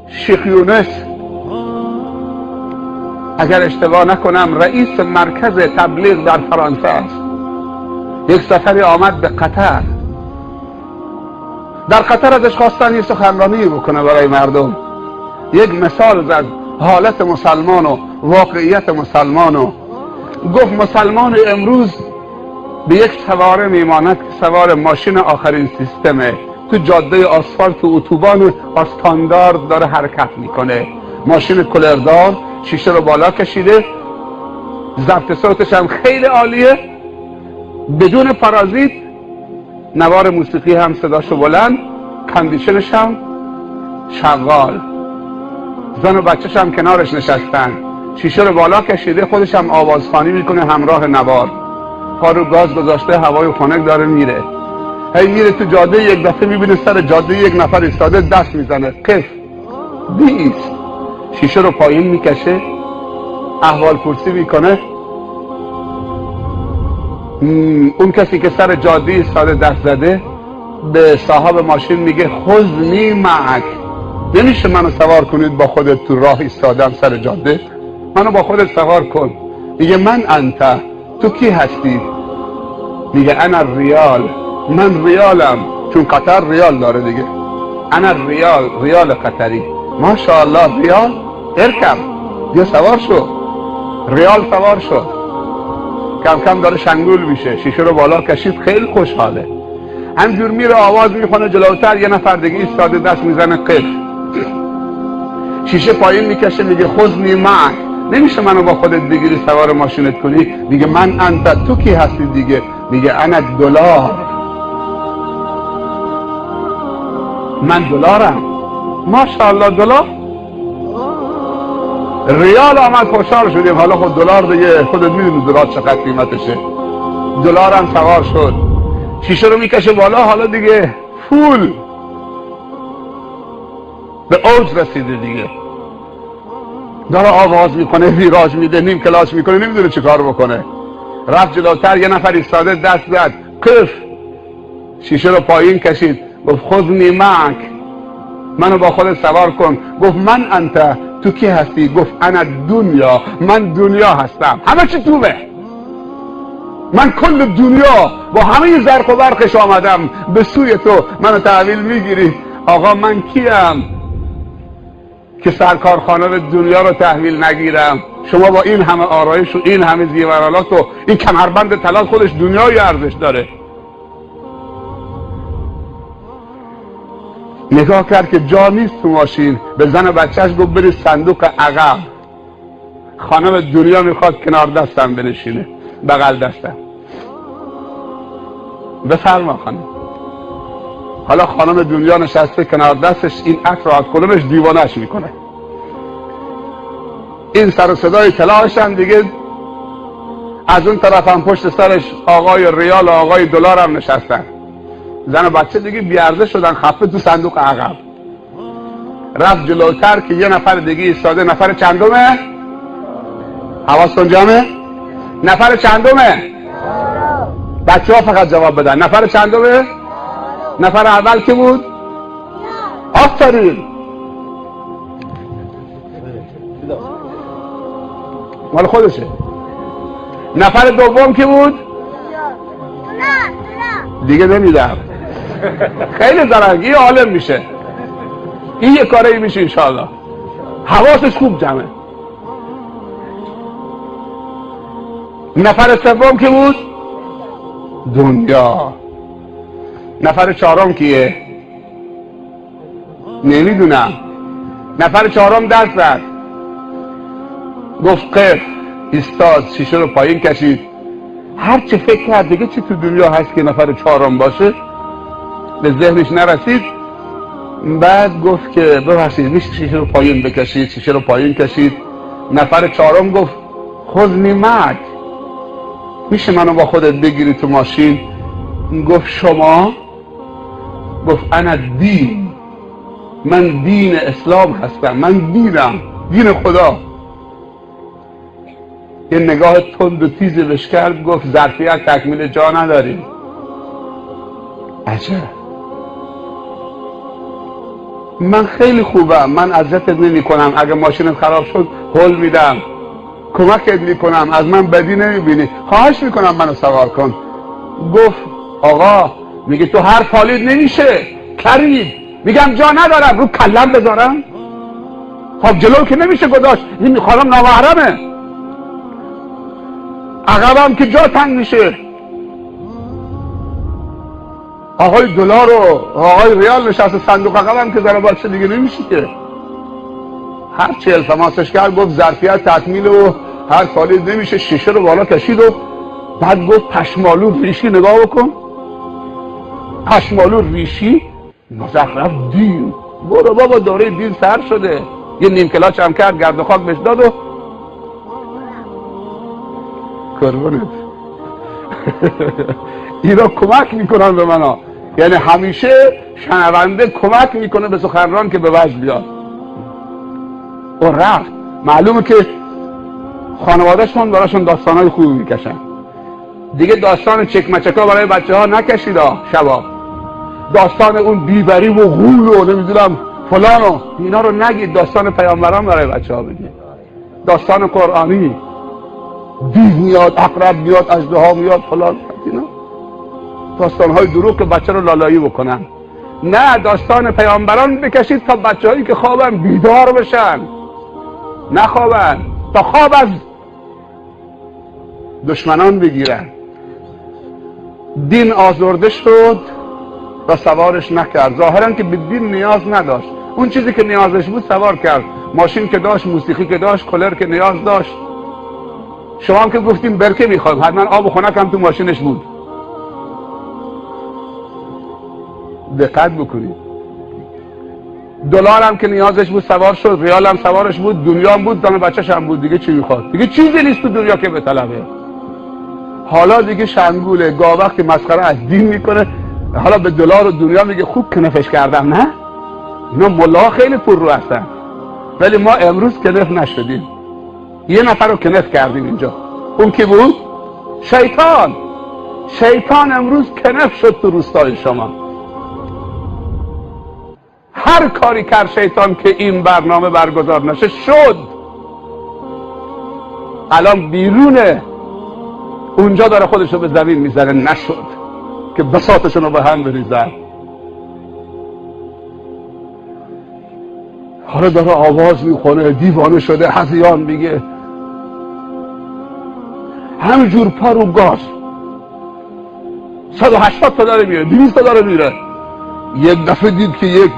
شیخ یونس اگر اشتباه نکنم رئیس مرکز تبلیغ در فرانسه است. یک سفری آمد به قطر. در قطر ازش خواستن یه سخنرانی بکنه برای مردم. یک مثال زد حالت مسلمان و واقعیت مسلمان و گفت مسلمان امروز به یک سواره میماند که سوار ماشین آخرین سیستمه، تو جاده آسفالت و اتوبان استاندارد داره حرکت میکنه، ماشین کلردار، شیشه رو بالا کشیده، ضبط صوتش هم خیلی عالیه، بدون پارازیت، نوار موسیقی هم صداشو بلند، کاندیشنش هم شغال، زن و بچهش هم کنارش نشستن، شیشه رو بالا کشیده، خودش هم آوازخوانی میکنه همراه نوار، پا رو گاز گذاشته، هوای خنک داره میره. هی میره تو جاده، یک دفعه میبینه سر جاده یک نفر ایستاده دست میزنه، قف بیست، شیشه رو پایین میکشه، احوال پرسی میکنه. اون کسی که سر جاده ایستاده دست زده به صاحب ماشین میگه خذنی معک، نمیشه منو سوار کنید با خودت تو راه ایستادم سر جاده، منو با خودت سوار کن. میگه من انت، تو کی هستی؟ میگه انا ریال، من ریالم، چون قطر ریال داره دیگه، انا ریال قطری. ماشاءالله ریال، ارکب، بیا سوار شو. ریال سوار شد، کم کم داره شنگول میشه، شیشه رو بالا کشید، خیلی خوشحاله. همجور میره آواز میخونه، جلوتر یه نفر دیگه ایستاده دست میزنه، قف، شیشه پایین میکشه، میگه خذنی معک، نمیشه منو با خودت بگیری سوار ماشینت کنی؟ میگه من انت، تو کی هستی دیگه؟ میگه انا دلار، من دلارم. ماشاءالله دلار. ریال آمد خوشحال شدیم، حالا خود دلار دیگه خودت میدونی دلار چقدر قیمتشه. دلارم سوار شد، شیشه رو میکشه بالا، حالا دیگه فول به اوج رسیده دیگه، داره آواز میکنه، ویراج میده، نیم کلاس میکنه، نمیدونه چه کار بکنه. رفت جلوتر، یه نفر ایستاده دست زد، قف، شیشه رو پایین کشید، گفت خذنی معک، منو با خودت سوار کن. گفت من انت، تو کی هستی؟ گفت انا دنیا، من دنیا هستم، همه چی تومه، من کل دنیا با همه زرق و برقش آمدم به سوی تو، منو تحویل میگیری؟ آقا من کیم که سرکارخانه دنیا رو تحویل نگیرم؟ شما با این همه آرایش و این همه زیورالات و این کمربند طلا، خودش دنیای ارزش داره. نگاه کرد که جا نیست تو ماشین، به زن و بچهش گفت برید صندوق عقب، خانم دنیا میخواد کنار دستم بنشینه، بغل دستم. بفرما خانم. حالا خانم دنیا نشسته کنار دستش، این عطر رو از کلونش دیوانهش میکنه، این سر و صدای طلاش هم دیگه، از اون طرف هم پشت سرش آقای ریال و آقای دلار هم نشستن. زن و بچه دیگه بیارزه شدن، خفه تو صندوق عقب. رفت جلوتر که یه نفر دیگه ایستاده، نفر چندمه؟ حواستون جمعه؟ نفر چندمه؟ بچه ها فقط جواب بدن، نفر چندمه؟ نفر اول کی بود؟ آفرین، مال خودشه. نفر دوم کی بود؟ دیگه نمیدم، خیلی زرنگی، عالم میشه این، یه کاری میشه انشاءالله، حواسش خوب جمعه. نفر سوم کی بود؟ دنیا. نفر چهارم کیه؟ نمیدونم. نفر چهارم دست زد، گفت قف، ایستاد، شیشه رو پایین کشید. هر چه فکر کرد دیگه چی تو دنیا هست که نفر چهارم باشه به ذهنش نرسید. بعد گفت که ببخشید میشه شیشه رو پایین بکشید؟ شیشه رو پایین کشید. نفر چهارم گفت خذنی معک، میشه منو با خودت بگیری تو ماشین؟ گفت شما؟ گفت انا دین، من دین اسلام هستم، من دینم، دین خدا. یه نگاه تند و تیزی بهش کرد، گفت ظرفیت تکمیل جا نداریم. عجب. من خیلی خوبم، من اذیتت نمی کنم، اگه ماشینت خراب شد هول میدم، کمکت میکنم، از من بدی نمیبینی، خواهش میکنم منو سوار کن. گفت آقا میگه تو هر پالید نمیشه کرید. میگم جا ندارم، رو کلم بذارم؟ خب جلو که نمیشه گذاشت، این خانم نامحرمه، عقبم که جا تنگ میشه. آقای دلار و آقای ریال نشسته صندوق عقبم که ذره باشه دیگه نمیشه که. هر چی التماسش کرد گفت ظرفیت تکمیل و هر پالید نمیشه، شیشه رو بالا کشید و بعد گفت پشمالو ریشی نگاه بکن. پشمالو ریشی مزخرف دین. برو بابا دوره دین سر شده. یه نیم کلاچ هم کرد، گرد و خاک بهش داد و قربونت اینا کمک میکنن به منا، یعنی همیشه شنونده کمک میکنه به سخنران که به وجه بیاد. و رفت. معلومه که خانوادهشون براشون داستانهای خوبی میکشن دیگه. داستان چکمچکا برای بچه ها نکشید شبا، داستان اون بیبری و غول و نمیدونم فلانو اینا رو نگید. داستان پیامبران برای بچه ها بگید، داستان قرآنی. دیو میاد، عقرب میاد، اژدها میاد، فلان. اینا داستان های دروغ که بچه رو لالایی بکنن. نه، داستان پیامبران بکشید تا بچه هایی که خوابن بیدار بشن، نخوابن، تا خواب از دشمنان بگیرن. دین آزرده شد و سوارش نکرد. ظاهرا که به دین نیاز نداشت، اون چیزی که نیازش بود سوار کرد. ماشین که داشت، موسیقی که داشت، کولر که نیاز داشت. شما هم که گفتیم برکه میخوایم، حتما آب و خنک هم تو ماشینش بود. دقت بکنید. دلار هم که نیازش بود سوار شد، ریال هم سوارش بود، دنیا هم بود، دم بچه‌ش هم بود. دیگه چی میخواد؟ دیگه چیزی نیست تو دنیا که به طلبه. حالا دیگه شنگوله، گاه وقت مسخره از دین میکنه، حالا به دلار و دنیا میگه خوب کنفش کردم. نه، اینا ملاها خیلی پر رو هستن، ولی ما امروز کنف نشدیم. یه نفر رو کنف کردیم اینجا. اون کی بود؟ شیطان. شیطان امروز کنف شد تو روستای شما. هر کاری کرد شیطان که این برنامه برگزار نشه شد. الان بیرونه، اونجا داره خودشو به زمین میزنه. نشد که بساطشون رو به هم بریزن. حالا داره آواز میخونه، دیوانه شده، هذیان میگه، همینجور پا رو گاز 180 تا داره میره، 200 تا داره میره. یک دفعه دید که یک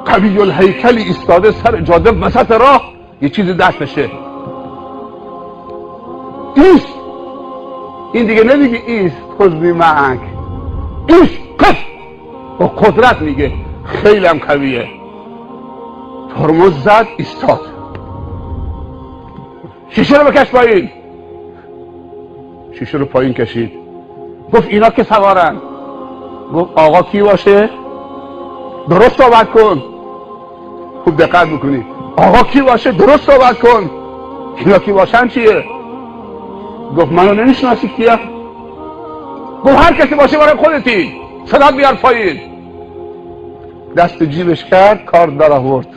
قوی الهیکلی ایستاده سر جاده وسط راه، یه چیزی دستشه. ایست. این دیگه نمیگه ایست خذنی معک، ایست قف. با قدرت میگه، خیلی هم قویه. ترمز زد، ایستاد. شیشه رو بکش پایین. شیشه رو پایین کشید. گفت اینا که سوارن. گفت آقا کی باشه؟ درست صحبت کن. خوب دقت بکنی. آقا کی باشه؟ درست صحبت کن. اینا کی باشن چیه؟ گفت منو نمیشناسی کیه؟ گفت هر کسی باشه برای خودتی. صدات بیار پایین. دست جیبش کرد، کارت در آورد.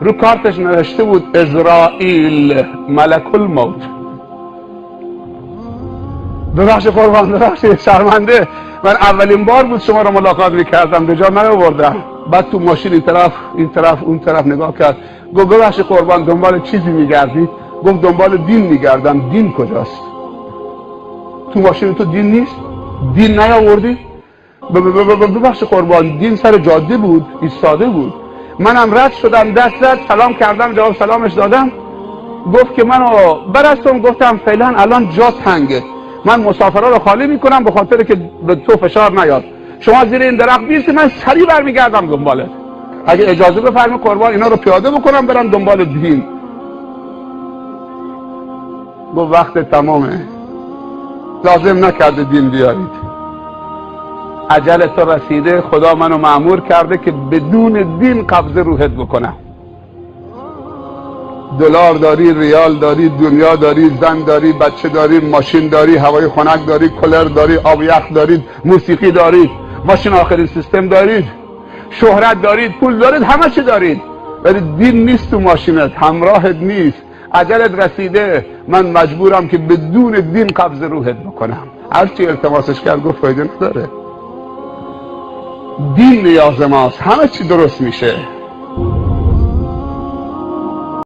رو کارتش نوشته بود ازرائیل ملک الموت. ببخش قربان، ببخش، شرمنده. من اولین بار بود شما رو ملاقات میکردم، به جا نیاوردم. بعد تو ماشین این طرف اون طرف نگاه کرد. گفت ببخش قربان، دنبال چیزی میگردی؟ گفت دنبال دین میگردم. دین کجاست؟ تو ماشین تو دین نیست؟ دین نیاوردی؟ ببخش قربان، دین سر جاده بود، ایستاده بود. منم رد شدم، دست زد، سلام کردم، جواب سلامش دادم. گفت که منو برستم. گفتم فعلا الان جا تنگه، من مسافرها رو خالی میکنم به خاطر که به تو فشار نیاد. شما زیر این درخت بیستی، من سریع برمیگردم دنبالت. اگه اجازه بفرمایید قربان، اینا رو پیاده بکنم برم دنبال دین. گفت وقت تمامه، لازم نکرده دین بیارید. اجل تو رسیده، خدا منو مأمور کرده که بدون دین قبض روحت بکنم. دلار داری، ریال داری، دنیا داری، زن داری، بچه داری، ماشین داری، هوای خنک داری، کولر داری، آب یخ دارید، موسیقی دارید، ماشین آخرین سیستم دارید، شهرت دارید، پول دارید، همه چی دارید، ولی دین نیست تو ماشینت، همراهت نیست، اجلت رسیده، من مجبورم که بدون دین قبض روحت بکنم. هرچی التماسش کرد گفت فایده نداره. دین نیاز ماست، همه چی درست میشه.